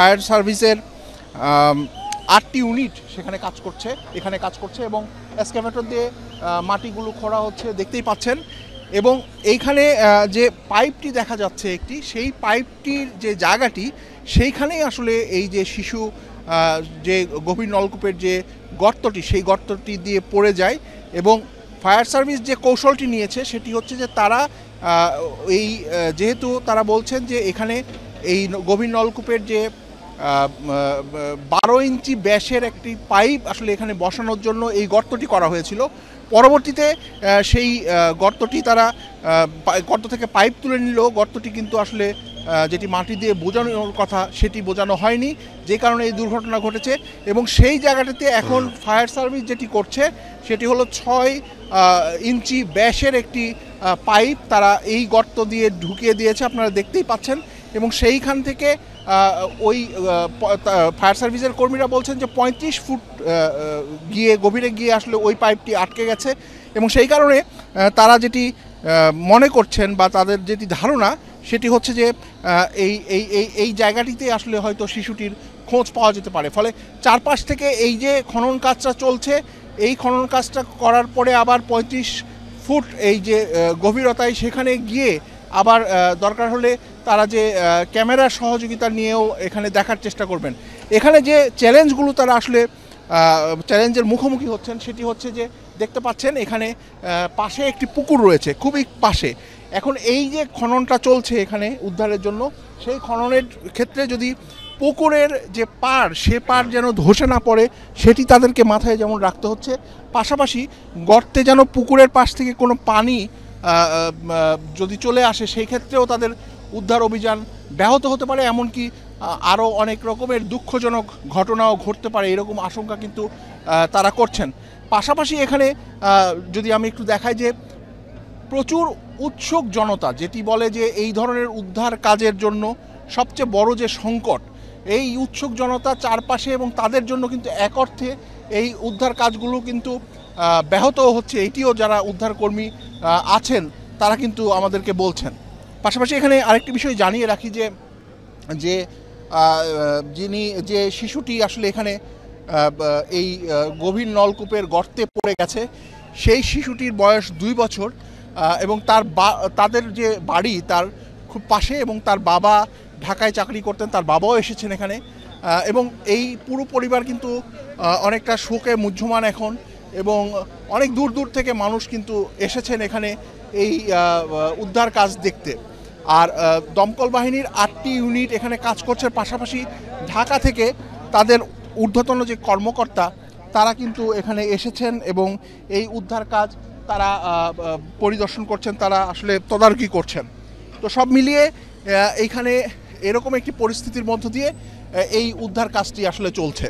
Fire সার্ভিসের 8টি unit সেখানে কাজ করছে এবং এক্সকাভেটর দিয়ে মাটিগুলো খোঁড়া হচ্ছে দেখতেই পাচ্ছেন। এবং এইখানে যে পাইপটি দেখা যাচ্ছে সেই পাইপটির যে জায়গাটি সেইখানেই আসলে এই যে শিশু যে গভীর নলকূপের যে গর্তটি সেই গর্তটি দিয়ে পড়ে যায়। এবং ফায়ার সার্ভিস যে কৌশলটি নিয়েছে সেটি হচ্ছে যে তারা যেহেতু তারা বলছেন যে এখানে এই গভীর নলকূপের যে 12 ইঞ্চি ব্যাসের একটি পাইপ আসলে এখানে বসানোর জন্য এই গর্তটি করা হয়েছিল। পরবর্তীতে সেই গর্তটি তারা গর্ত থেকে পাইপ তুলে নিল, গর্তটি কিন্তু আসলে যেটি মাটি দিয়ে বোঝানোর কথা সেটি বোঝানো হয়নি, যে কারণে এই দুর্ঘটনা ঘটেছে। এবং সেই জায়গাটিতে এখন ফায়ার সার্ভিস যেটি করছে সেটি হলো 6 ইঞ্চি ব্যাসের একটি পাইপ তারা এই গর্ত দিয়ে ঢুকিয়ে দিয়েছে, আপনারা দেখতেই পাচ্ছেন। এবং সেইখান থেকে ওই ফায়ার সার্ভিসের কর্মীরা বলছেন যে 35 ফুট গভীরে গিয়ে আসলে ওই পাইপটি আটকে গেছে। এবং সেই কারণে তারা যেটি মনে করছেন বা তাদের যেটি ধারণা সেটি হচ্ছে যে এই জায়গাটিতে আসলে হয়তো শিশুটির খোঁজ পাওয়া যেতে পারে। ফলে চারপাশ থেকে এই যে খনন কাজটা চলছে, এই খনন কাজটা করার পরে আবার 35 ফুট এই যে গভীরতায় সেখানে গিয়ে আবার দরকার হলে তারা যে ক্যামেরার সহযোগিতা নিয়েও এখানে দেখার চেষ্টা করবেন। এখানে যে চ্যালেঞ্জগুলো তারা আসলে চ্যালেঞ্জের মুখোমুখি হচ্ছেন সেটি হচ্ছে যে দেখতে পাচ্ছেন এখানে পাশে একটি পুকুর রয়েছে, খুবই পাশে। এখন এই যে খননটা চলছে এখানে উদ্ধারের জন্য, সেই খননের ক্ষেত্রে যদি পুকুরের যে পাড় সে পাড় যেন ধসে না পড়ে সেটি তাদেরকে মাথায় যেমন রাখতে হচ্ছে, পাশাপাশি গর্তে যেন পুকুরের পাশ থেকে কোনো পানি যদি চলে আসে সেই ক্ষেত্রেও তাদের উদ্ধার অভিযান ব্যাহত হতে পারে, এমনকি আরও অনেক রকমের দুঃখজনক ঘটনাও ঘটতে পারে এরকম আশঙ্কা কিন্তু তারা করছেন। পাশাপাশি এখানে যদি আমি একটু দেখাই যে প্রচুর উৎসুক জনতা, যেটি বলে যে এই ধরনের উদ্ধার কাজের জন্য সবচেয়ে বড় যে সংকট, এই উৎসুক জনতা চারপাশে, এবং তাদের জন্য কিন্তু এক অর্থে এই উদ্ধার কাজগুলো কিন্তু ব্যাহত হচ্ছে, এটিও যারা উদ্ধারকর্মী আছেন তারা কিন্তু আমাদেরকে বলছেন। পাশাপাশি এখানে আরেকটি বিষয় জানিয়ে রাখি যে যে শিশুটি আসলে এখানে এই গভীর নলকূপের গর্তে পড়ে গেছে সেই শিশুটির বয়স 2 বছর এবং তাদের যে বাড়ি তার খুব পাশে, এবং তার বাবা ঢাকায় চাকরি করতেন, তার বাবাও এসেছেন এখানে। এবং এই পুরো পরিবার কিন্তু অনেকটা শোকে মুহ্যমান এখন, এবং অনেক দূর দূর থেকে মানুষ কিন্তু এসেছেন এখানে এই উদ্ধার কাজ দেখতে। আর দমকল বাহিনীর 8টি ইউনিট এখানে কাজ করছে, পাশাপাশি ঢাকা থেকে তাদের ঊর্ধ্বতন যে কর্মকর্তা তারা কিন্তু এখানে এসেছেন এবং এই উদ্ধার কাজ তারা পরিদর্শন করছেন, তারা আসলে তদারকি করছেন। তো সব মিলিয়ে এইখানে এরকম একটি পরিস্থিতির মধ্য দিয়ে এই উদ্ধার কাজটি আসলে চলছে।